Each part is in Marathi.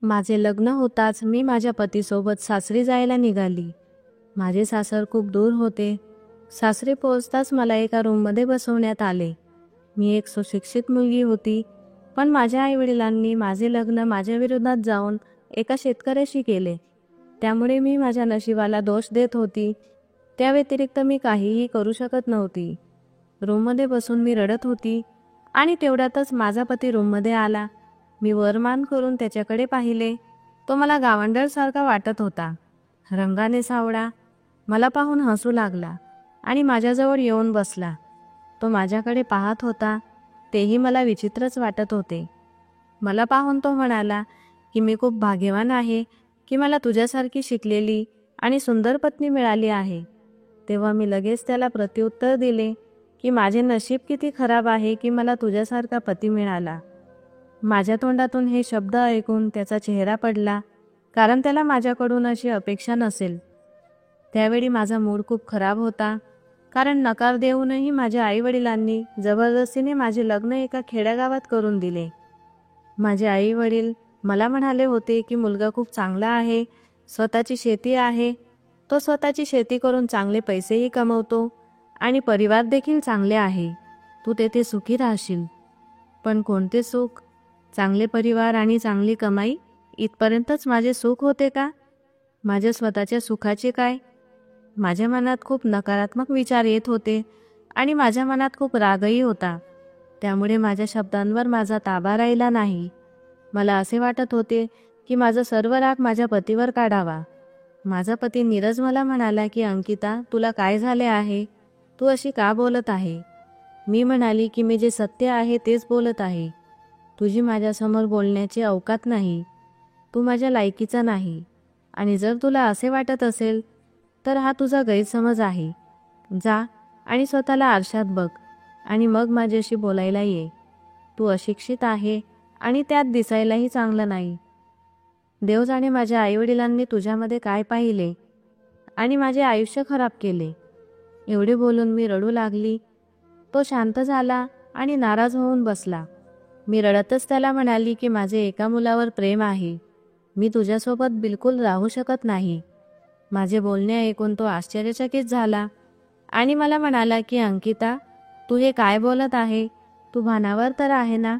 माझे लग्न होताच मी माझ्या पतीसोबत सासरी जायला निघाली. माझे सासर खूप दूर होते. सासरी पोहोचताच मला एका रूममध्ये बसवण्यात आले. मी एक सुशिक्षित मुलगी होती, पण माझ्या आईवडिलांनी माझे लग्न माझ्या विरोधात जाऊन एका शेतकऱ्याशी केले. त्यामुळे मी माझ्या नशिबाला दोष देत होती. त्या व्यतिरिक्त मी काहीही करू शकत नव्हती. रूममध्ये बसून मी रडत होती आणि तेवढ्यातच माझा पती रूममध्ये आला. मी वरमान करून त्याच्याकडे पाहिले. तो मला गावंढळसारखा वाटत होता. रंगाने सावळा. मला पाहून हसू लागला आणि माझ्याजवळ येऊन बसला. तो माझ्याकडे पाहत होता. तेही मला विचित्रच वाटत होते. मला पाहून तो म्हणाला की मी खूप भाग्यवान आहे की मला तुझ्यासारखी शिकलेली आणि सुंदर पत्नी मिळाली आहे. तेव्हा मी लगेच त्याला प्रत्युत्तर दिले की माझे नशीब किती खराब आहे की मला तुझ्यासारखा पती मिळाला. माझ्या तोंडातून हे शब्द ऐकून त्याचा चेहरा पडला, कारण त्याला माझ्याकडून अशी अपेक्षा नसेल. त्यावेळी माझा मूड खूप खराब होता, कारण नकार देऊनही माझ्या आईवडिलांनी जबरदस्तीने माझे लग्न एका खेड्यागावात करून दिले. माझे आईवडील मला म्हणाले होते की मुलगा खूप चांगला आहे, स्वतःची शेती आहे, तो स्वतःची शेती करून चांगले पैसेही कमवतो आणि परिवार देखील चांगले आहे, तू तेथे सुखी राहशील. पण कोणते सुख? चांगले परिवार आणि चांगली कमाई इथपर्यंतच माझे सुख होते का? माझ्या स्वतःच्या सुखाचे काय? माझ्या मनात खूप नकारात्मक विचार येत होते आणि माझ्या मनात खूप रागही होता. त्यामुळे माझ्या शब्दांवर माझा ताबा राहिला नाही. मला असे वाटत होते की माझा सर्व राग माझ्या पतीवर काढावा. माझा पती नीरज मला म्हणाला की अंकिता, तुला काय झाले आहे? तू अशी का बोलत आहे? मी म्हणाली की मी जे सत्य आहे तेच बोलत आहे. तुझी माझ्यासमोर बोलण्याची अवकात नाही. तू माझ्या लायकीचा नाही आणि जर तुला असे वाटत असेल तर हा तुझा गैरसमज आहे. जा आणि स्वतःला आरशात बघ आणि मग माझ्याशी बोलायला ये. तू अशिक्षित आहे आणि त्यात दिसायलाही चांगलं नाही. देव जाणे माझ्या आईवडिलांनी तुझ्यामध्ये काय पाहिले आणि माझे आयुष्य खराब केले. एवढे बोलून मी रडू लागली. तो शांत झाला आणि नाराज होऊन बसला. मी रडतच त्याला म्हणाली की माझे एका मुलावर प्रेम आहे. मी तुझ्यासोबत बिलकुल राहू शकत नाही. माझे बोलणे ऐकून तो आश्चर्यचकित झाला आणि मला म्हणाला की अंकिता, तू हे काय बोलत आहे? तू भानावर तर आहे ना?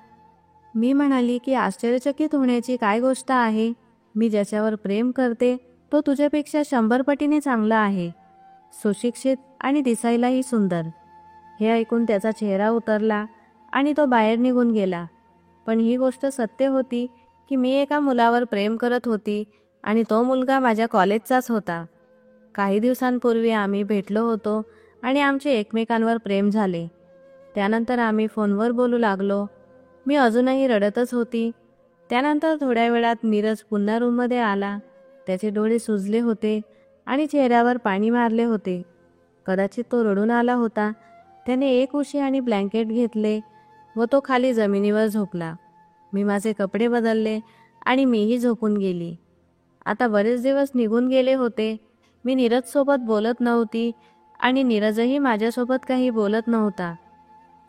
मी म्हणाली की आश्चर्यचकित होण्याची काय गोष्ट आहे? मी ज्याच्यावर प्रेम करते तो तुझ्यापेक्षा 100 पटीने चांगला आहे, सुशिक्षित आणि दिसायलाही सुंदर. हे ऐकून त्याचा चेहरा उतरला आणि तो बाहेर निघून गेला. पण ही गोष्ट सत्य होती की मी एका मुलावर प्रेम करत होती आणि तो मुलगा माझ्या कॉलेजचाच होता. काही दिवसांपूर्वी आम्ही भेटलो होतो आणि आमचे एकमेकांवर प्रेम झाले. त्यानंतर आम्ही फोनवर बोलू लागलो. मी अजूनही रडतच होती. त्यानंतर थोड्या वेळात नीरज पुन्हा रूममध्ये आला. त्याचे डोळे सुजले होते आणि चेहऱ्यावर पाणी मारले होते. कदाचित तो रडून आला होता. त्याने एक उशी आणि ब्लँकेट घेतले व तो खाली जमिनीवर झोपला. मी माझे कपडे बदलले आणि मीही झोपून गेली. आता बरेच दिवस निघून गेले होते. मी नीरजसोबत बोलत नव्हती आणि नीरजही माझ्यासोबत काही बोलत नव्हता.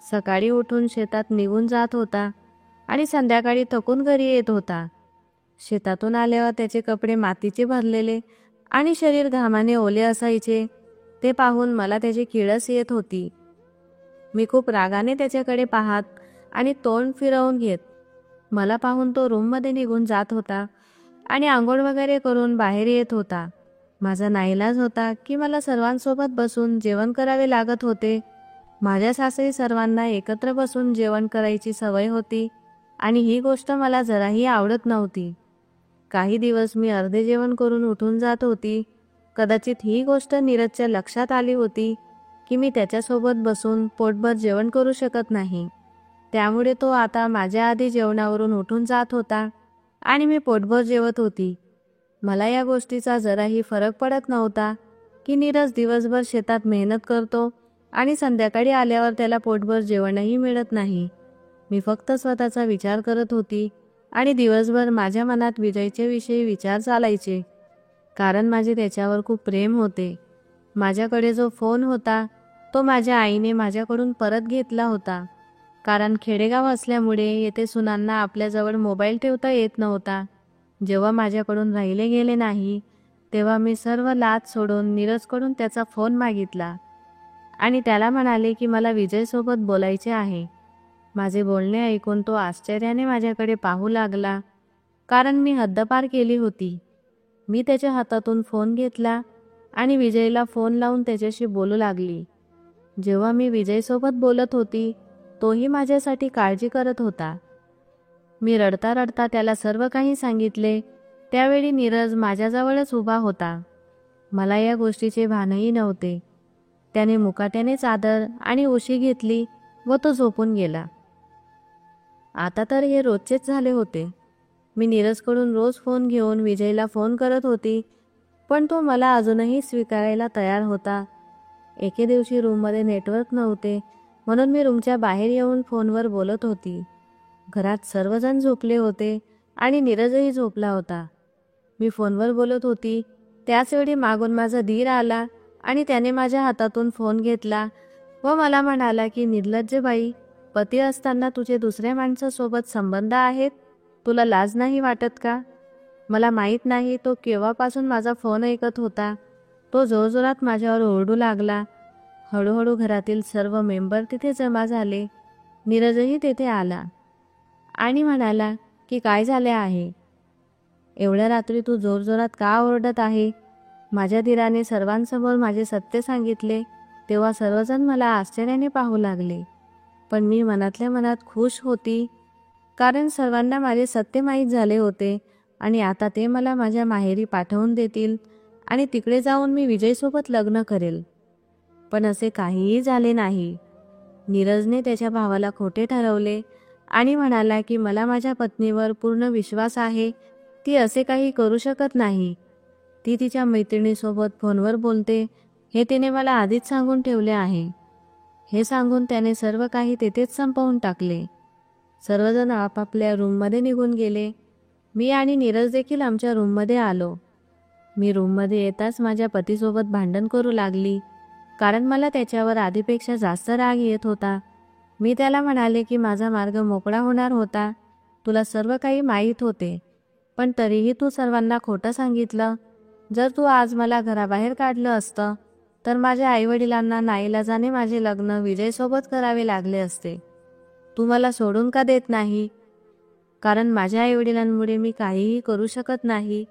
सकाळी उठून शेतात निघून जात होता आणि संध्याकाळी थकून घरी येत होता. शेतातून आल्यावर त्याचे कपडे मातीचे भरलेले आणि शरीर घामाने ओले असायचे. ते पाहून मला त्याची किळस येत होती. मी खूप रागाने त्याच्याकडे पाहत आणि तोंड फिरवून घेत. मला पाहून तो रूममध्ये निघून जात होता आणि आंघोळ वगैरे करून बाहेर येत होता. माझा नाईलाज होता की मला सर्वांसोबत बसून जेवण करावे लागत होते. माझ्या सासरी सर्वांना एकत्र बसून जेवण करायची सवय होती आणि ही गोष्ट मला जराही आवडत नव्हती. काही दिवस मी अर्धे जेवण करून उठून जात होती. कदाचित ही गोष्ट नीरजच्या लक्षात आली होती की मी त्याच्यासोबत बसून पोटभर जेवण करू शकत नाही. त्यामुळे तो आता माझ्या आधी जेवणावरून उठून जात होता आणि मी पोटभर जेवत होती. मला या गोष्टीचा जराही फरक पडत नव्हता की नीरज दिवसभर शेतात मेहनत करतो आणि संध्याकाळी आल्यावर त्याला पोटभर जेवणही मिळत नाही. मी फक्त स्वतःचा विचार करत होती आणि दिवसभर माझ्या मनात विजयच्या विषयी विचार चालायचे, कारण माझे त्याच्यावर खूप प्रेम होते. माझ्याकडे जो फोन होता तो माझ्या आईने माझ्याकडून परत घेतला होता, कारण खेडेगाव असल्यामुळे येथे सुनांना आपल्याजवळ मोबाईल ठेवता येत नव्हता. जेव्हा माझ्याकडून राहिले गेले नाही तेव्हा मी सर्व लाज सोडून नीरजकडून त्याचा फोन मागितला आणि त्याला म्हणाले की मला विजयसोबत बोलायचे आहे. माझे बोलणे ऐकून तो आश्चर्याने माझ्याकडे पाहू लागला, कारण मी हद्दपार केली होती. मी त्याच्या हातातून फोन घेतला आणि विजयला फोन लावून त्याच्याशी बोलू लागली. जेव्हा मी विजयसोबत बोलत होती तोही माझ्यासाठी काळजी करत होता. मी रडता रडता त्याला सर्व काही सांगितले. त्यावेळी नीरज माझ्याजवळच उभा होता. मला या गोष्टीचे भानही नव्हते. त्याने मुकाट्याने चादर आणि उशी घेतली व तो झोपून गेला. आता तर हे रोजचेच झाले होते. मी नीरजकडून रोज फोन घेऊन विजयला फोन करत होती, पण तो मला अजूनही स्वीकारायला तयार होता. एके दिवशी रूममध्ये नेटवर्क नव्हते, म्हणून मी रूमच्या बाहेर येऊन फोनवर बोलत होती. घरात सर्वजण झोपले होते आणि नीरजही झोपला होता. मी फोनवर बोलत होती त्याचवेळी मागून माझा धीर आला आणि त्याने माझ्या हातातून फोन घेतला व मला म्हणाला की निर्लज्ज बाई, पती असताना तुझे दुसऱ्या माणसासोबत संबंध आहेत, तुला लाज नाही वाटत का? मला माहीत नाही तो केव्हापासून माझा फोन ऐकत होता. तो जोरजोरात माझ्यावर ओरडू लागला. हळूहळू घरातील सर्व मेंबर तिथे जमा झाले. नीरजही तेथे आला आणि म्हणाला की काय झाले आहे? एवढ्या रात्री तू जोरजोरात का ओरडत आहे? माझ्या धीराने सर्वांसमोर माझे सत्य सांगितले. तेव्हा सर्वजण मला आश्चर्याने पाहू लागले, पण मी मनातल्या मनात खुश होती, कारण सर्वांना माझे सत्य माहीत झाले होते आणि आता ते मला माझ्या माहेरी पाठवून देतील आणि तिकडे जाऊन मी विजयसोबत लग्न करेल. पण असे काहीही झाले नाही. नीरजने त्याच्या भावाला खोटे ठरवले आणि म्हणाला की मला माझ्या पत्नीवर पूर्ण विश्वास आहे, ती असे काही करू शकत नाही. ती तिच्या मैत्रिणीसोबत फोनवर बोलते हे तिने मला आधीच सांगून ठेवले आहे. हे सांगून त्याने सर्व काही तेथेच संपवून टाकले. सर्वजण आपापल्या रूममध्ये निघून गेले. मी आणि नीरज देखील आमच्या रूममध्ये आलो. मी रूममध्ये येताच माझ्या पतीसोबत भांडण करू लागली, कारण मला त्याच्यावर आधीपेक्षा जास्त राग येत होता. मी त्याला म्हणाले की माझा मार्ग मोकळा होणार होता, तुला सर्व काही माहीत होते, पण तरीही तू सर्वांना खोटं सांगितलं. जर तू आज मला घराबाहेर काढलं असतं तर माझ्या आईवडिलांना नाईलाजाने माझे लग्न विजयसोबत करावे लागले असते. तू मला सोडून का देत नाही? कारण माझ्या आईवडिलांमुळे मी काहीही करू शकत नाही.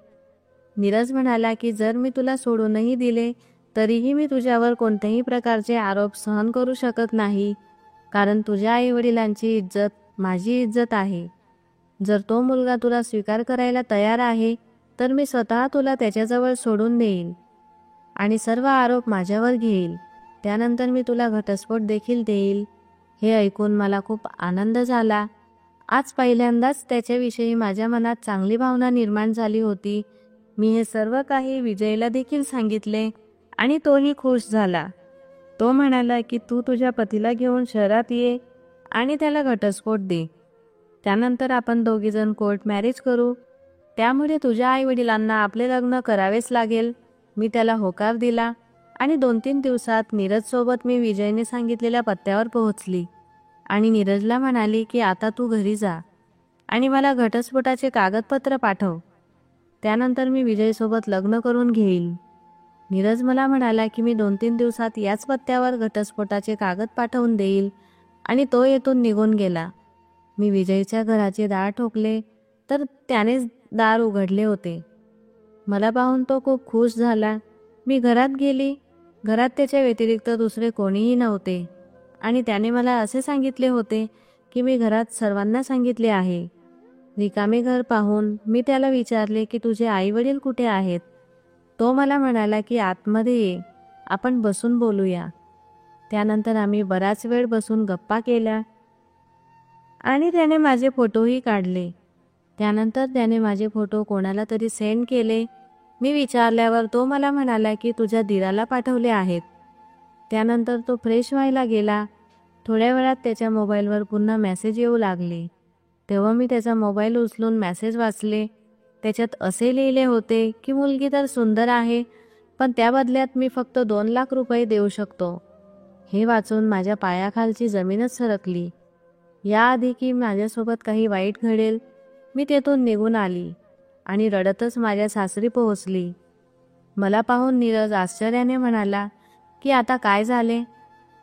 नीरज म्हणाला की जर मी तुला सोडूनही दिले तरीही मी तुझ्यावर कोणत्याही प्रकारचे आरोप सहन करू शकत नाही, कारण तुझ्या आईवडिलांची इज्जत माझी इज्जत आहे. जर तो मुलगा तुला स्वीकार करायला तयार आहे तर मी स्वतः तुला त्याच्याजवळ सोडून देईन आणि सर्व आरोप माझ्यावर घेईल. त्यानंतर मी तुला घटस्फोट देखील देईल. हे ऐकून मला खूप आनंद झाला. आज पहिल्यांदाच त्याच्याविषयी माझ्या मनात चांगली भावना निर्माण झाली होती. मी हे सर्व काही विजयला देखील सांगितले आणि तोही खुश झाला. तो म्हणाला की तू तुझ्या पतीला घेऊन शहरात ये आणि त्याला घटस्फोट दे. त्यानंतर आपण दोघीजण कोर्ट मॅरेज करू. त्यामुळे तुझ्या आईवडिलांना आपले लग्न करावेच लागेल. मी त्याला होकार दिला आणि 2-3 दिवसात नीरजसोबत मी विजयने सांगितलेल्या पत्त्यावर पोहोचली आणि नीरजला म्हणाली की आता तू घरी जा आणि मला घटस्फोटाचे कागदपत्र पाठव. त्यानंतर मी विजयसोबत लग्न करून घेईल. नीरज मला म्हणाला की मी 2-3 दिवसात याच पत्त्यावर घटस्फोटाचे कागद पाठवून देईल आणि तो येथून निघून गेला. मी विजयच्या घराचे दार ठोकले तर त्यानेच दार उघडले होते. मला पाहून तो खूप खुश झाला. मी घरात गेली. घरात त्याच्या व्यतिरिक्त दुसरे कोणीही नव्हते आणि त्याने मला असे सांगितले होते की मी घरात सर्वांना सांगितले आहे. रिकामे घर पाहून मी त्याला विचारले की तुझे आईवडील कुठे आहेत? तो मला म्हणाला की आतमध्ये ये, आपण बसून बोलूया. त्यानंतर आम्ही बराच वेळ बसून गप्पा केल्या आणि त्याने माझे फोटोही काढले. त्यानंतर त्याने माझे फोटो कोणाला तरी सेंड केले. मी विचारल्यावर तो मला म्हणाला की तुझ्या दिराला पाठवले आहेत. त्यानंतर तो फ्रेश व्हायला गेला. थोड्या वेळात त्याच्या मोबाईलवर पुन्हा मेसेज येऊ लागले. तेव्हा मी त्याचा मोबाईल उचलून मेसेज वाचले. त्याच्यात असे लिहिले होते की मुलगी तर सुंदर आहे, पण त्या बदल्यात मी फक्त 2 लाख रुपये देऊ शकतो. हे वाचून माझ्या पायाखालची जमीनच सरकली. याआधी की माझ्यासोबत काही वाईट घडेल मी तेथून निघून आली. आणि रडतच माझ्या सासरी पोहोचली. मला पाहून नीरज आश्चर्याने म्हणाला की आता काय झाले?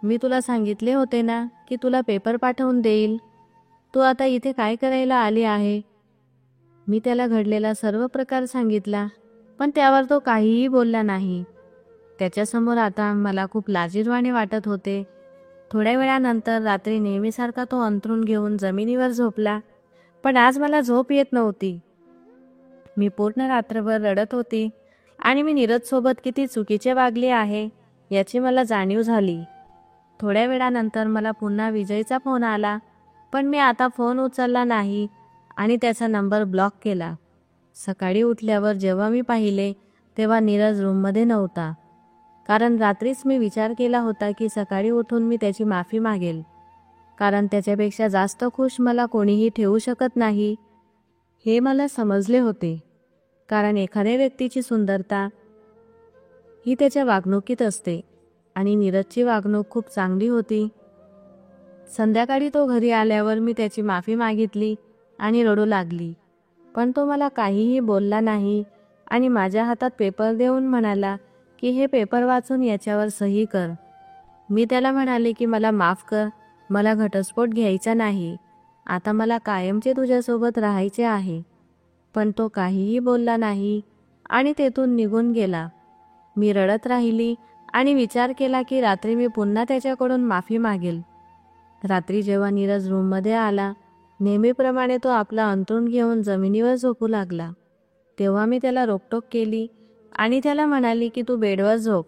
मी तुला सांगितले होते ना की तुला पेपर पाठवून देईल. तू आता इथे काय करायला आली आहे? मी त्याला घडलेला सर्व प्रकार सांगितला, पण त्यावर तो काहीही बोलला नाही. त्याच्यासमोर आता मला खूप लाजिरवाणे वाटत होते. थोड्या वेळानंतर रात्री नेहमीसारखा तो अंथरूण घेऊन जमिनीवर झोपला, पण आज मला झोप येत नव्हती. मी पूर्ण रात्रभर रडत होती आणि मी नीरजसोबत किती चुकीचे वागले आहे याची मला जाणीव झाली. थोड्या वेळानंतर मला पुन्हा विजयचा फोन आला, पण मी आता फोन उचलला नाही आणि त्याचा नंबर ब्लॉक केला. सकाळी उठल्यावर जेव्हा मी पाहिले तेव्हा नीरज रूममध्ये नव्हता. कारण रात्रीच मी विचार केला होता की सकाळी उठून मी त्याची माफी मागेल, कारण त्याच्यापेक्षा जास्त खुश मला कोणीही ठेवू शकत नाही हे मला समजले होते. कारण एखाद्या व्यक्तीची सुंदरता ही त्याच्या वागणुकीत असते आणि नीरजची वागणूक खूप चांगली होती. संध्याकाळी तो घरी आल्यावर मी त्याची माफी मागितली आणि रडू लागली, पण तो मला काहीही बोलला नाही आणि माझ्या हातात पेपर देऊन म्हणाला की हे पेपर वाचून याच्यावर सही कर. मी त्याला म्हणाले की मला माफ कर, मला घटस्फोट घ्यायचा नाही, आता मला कायमचे तुझ्यासोबत राहायचे आहे. पण तो काहीही बोलला नाही आणि तेथून निघून गेला. मी रडत राहिली आणि विचार केला की रात्री मी पुन्हा त्याच्याकडून माफी मागेल. रात्री जेव्हा नीरज रूममध्ये आला, नेहमीप्रमाणे तो आपला अंथरूण घेऊन जमिनीवर झोपू लागला. तेव्हा मी त्याला रोकटोक केली आणि त्याला म्हणाली की तू बेडवर झोप.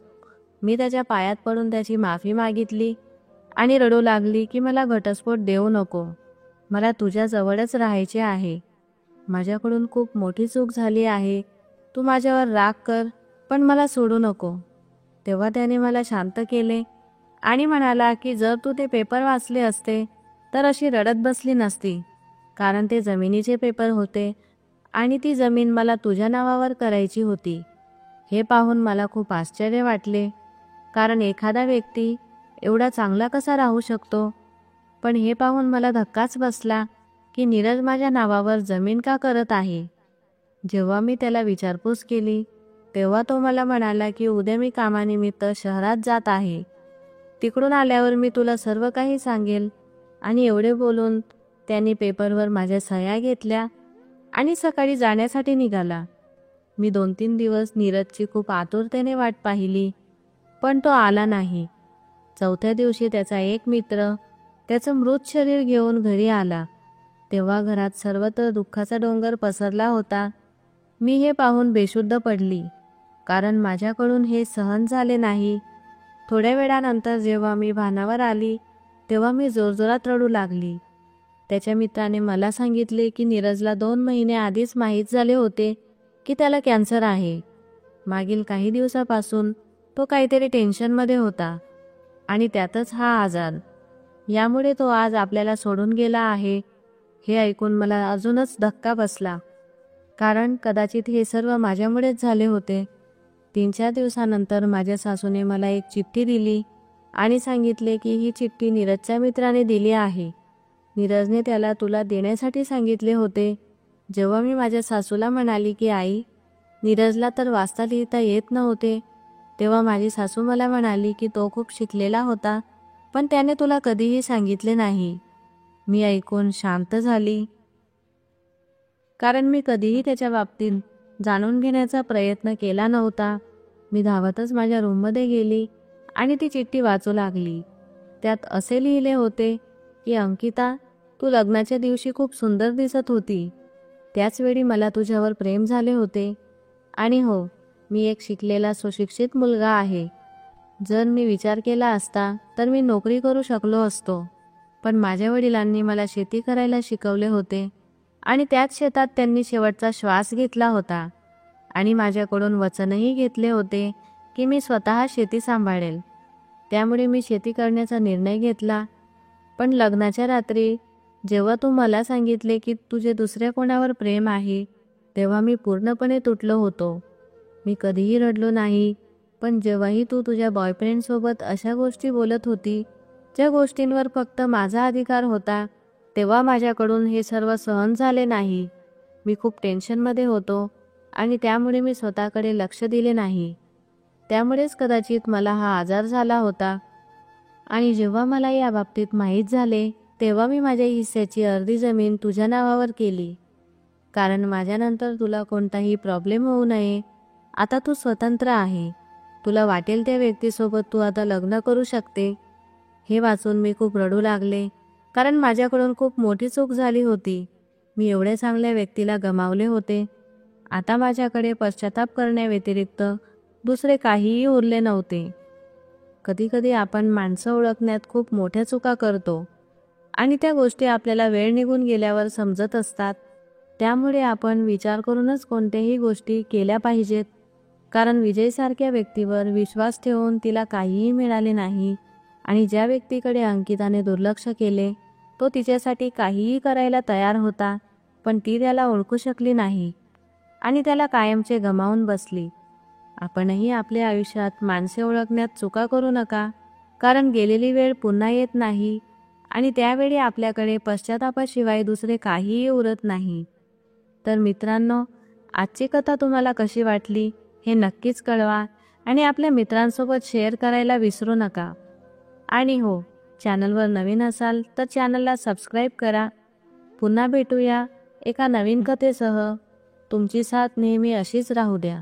मी त्याच्या पायात पडून त्याची माफी मागितली आणि रडू लागली की मला घटस्फोट देऊ नको, मला तुझ्या जवळच राहायचे आहे. माझ्याकडून खूप मोठी चूक झाली आहे, तू माझ्यावर राग कर पण मला सोडू नको. तेव्हा त्याने मला शांत केले आणि म्हणाला की जर तू ते पेपर वाचले असते तर अशी रडत बसली नसती, कारण ते जमिनीचे पेपर होते आणि ती जमीन मला तुझ्या नावावर करायची होती. हे पाहून मला खूप आश्चर्य वाटले, कारण एखादा व्यक्ती एवढा चांगला कसा राहू शकतो. पण हे पाहून मला धक्काच बसला की नीरज माझ्या नावावर जमीन का करत आहे. जेव्हा मी त्याला विचारपूस केली तेव्हा तो मला म्हणाला की उद्या मी कामानिमित्त शहरात जात आहे, तिकडून आल्यावर मी तुला सर्व काही सांगेल. आणि एवढे बोलून त्यांनी पेपरवर माझ्या सह्या घेतल्या आणि सकाळी जाण्यासाठी निघाला. मी 2-3 दिवस नीरजची खूप आतुरतेने वाट पाहिली, पण तो आला नाही. चौथ्या दिवशी त्याचा एक मित्र त्याचं मृत शरीर घेऊन घरी आला. तेव्हा घरात सर्वत्र दुःखाचा डोंगर पसरला होता. मी हे पाहून बेशुद्ध पडली, कारण माझ्याकडून हे सहन झाले नाही. थोड्या वेळानंतर जेव्हा मी भानावर आली तेव्हा मी जोरजोरात रडू लागली. त्याच्या मित्राने मला सांगितले की नीरजला 2 महिने आधीच माहीत झाले होते की त्याला कॅन्सर आहे. मागील काही दिवसापासून तो काहीतरी टेन्शनमध्ये होता आणि त्यातच हा आजार. यामुळे तो आज आपल्याला सोडून गेला आहे. हे ऐकून मला अजूनच धक्का बसला, कारण कदाचित हे सर्व माझ्यामुळेच झाले होते. 3-4 दिवसानंतर माझ्या सासूने मला एक चिठ्ठी दिली आणि सांगितले की ही चिठ्ठी नीरजच्या मित्राने दिली आहे. नीरजने त्याला तुला देण्यासाठी सांगितले होते. जेव्हा मी माझ्या सासूला म्हणाली की आई, नीरजला तर वाचता लिहिता येत नव्हते, तेव्हा माझी सासू मला म्हणाली की तो खूप शिकलेला होता, पण त्याने तुला कधीही सांगितले नाही. मी ऐकून शांत झाली, कारण मी कधीही त्याच्या बाबतीत जाणून घेण्याचा प्रयत्न केला नव्हता. मी धावतच माझ्या रूममध्ये गेली आणि ती चिठ्ठी वाचू लागली. त्यात असे लिहिले होते की अंकिता, तू लग्नाच्या दिवशी खूप सुंदर दिसत होती. त्याचवेळी मला तुझ्यावर प्रेम झाले होते. आणि हो, मी एक शिकलेला सुशिक्षित मुलगा आहे. जर मी विचार केला असता तर मी नोकरी करू शकलो असतो, पण माझ्या वडिलांनी मला शेती करायला शिकवले होते आणि त्याच शेतात त्यांनी शेवटचा श्वास घेतला होता आणि माझ्याकडून वचनही घेतले होते की मी स्वतः शेती सांभाळेल. त्यामुळे मी शेती करण्याचा निर्णय घेतला. पण लग्नाच्या रात्री जेव्हा तू मला सांगितले की तुझे दुसऱ्या कोणावर प्रेम आहे, तेव्हा मी पूर्णपणे तुटलो होतो. मी कधीही रडलो नाही, पण जेव्हाही तू तुझ्या बॉयफ्रेंडसोबत अशा गोष्टी बोलत होती ज्या गोष्टींवर फक्त माझा अधिकार होता, तेव्हा माझ्याकडून हे सर्व सहन झाले नाही. मी खूप टेन्शनमध्ये होतो आणि त्यामुळे मी स्वतःकडे लक्ष दिले नाही. त्यामुळेच कदाचित मला हा आजार झाला होता. आणि जेव्हा मला या बाबतीत माहीत झाले, तेव्हा मी माझ्या हिस्स्याची अर्धी जमीन तुझ्या नावावर केली. कारण माझ्यानंतर तुला कोणताही प्रॉब्लेम होऊ नये. आता तू स्वतंत्र आहे. तुला वाटेल त्या व्यक्तीसोबत तू आता लग्न करू शकते. हे वाचून मी खूप रडू लागले, कारण माझ्याकडून खूप मोठी चूक झाली होती. मी एवढ्या चांगल्या व्यक्तीला गमावले होते. आता माझ्याकडे पश्चाताप करण्याव्यतिरिक्त दुसरे काहीही उरले नव्हते. कधीकधी आपण माणसं ओळखण्यात खूप मोठ्या चुका करतो आणि त्या गोष्टी आपल्याला वेळ निघून गेल्यावर समजत असतात. त्यामुळे आपण विचार करूनच कोणत्याही गोष्टी केल्या पाहिजेत. कारण विजयसारख्या व्यक्तीवर विश्वास ठेवून तिला काहीही मिळाले नाही आणि ज्या व्यक्तीकडे अंकिताने दुर्लक्ष केले, तो तिच्यासाठी काहीही करायला तयार होता, पण ती त्याला ओळखू शकली नाही आणि त्याला कायमचे गमावून बसली. आपणही आपल्या आयुष्यात माणसे ओळखण्यात चुका करू नका, कारण गेलेली वेळ पुन्हा येत नाही आणि त्यावेळी आपल्याकडे पश्चातापाशिवाय दुसरे काहीही उरत नाही. तर मित्रांनो, आजची कथा तुम्हाला कशी वाटली हे नक्कीच कळवा आणि आपल्या मित्रांसोबत शेअर करायला विसरू नका. आणि हो, चॅनलवर नवीन असाल तर चॅनलला सबस्क्राईब करा. पुन्हा भेटूया एका नवीन कथेसह. तुमची साथ नेहमी अशीच राहू द्या.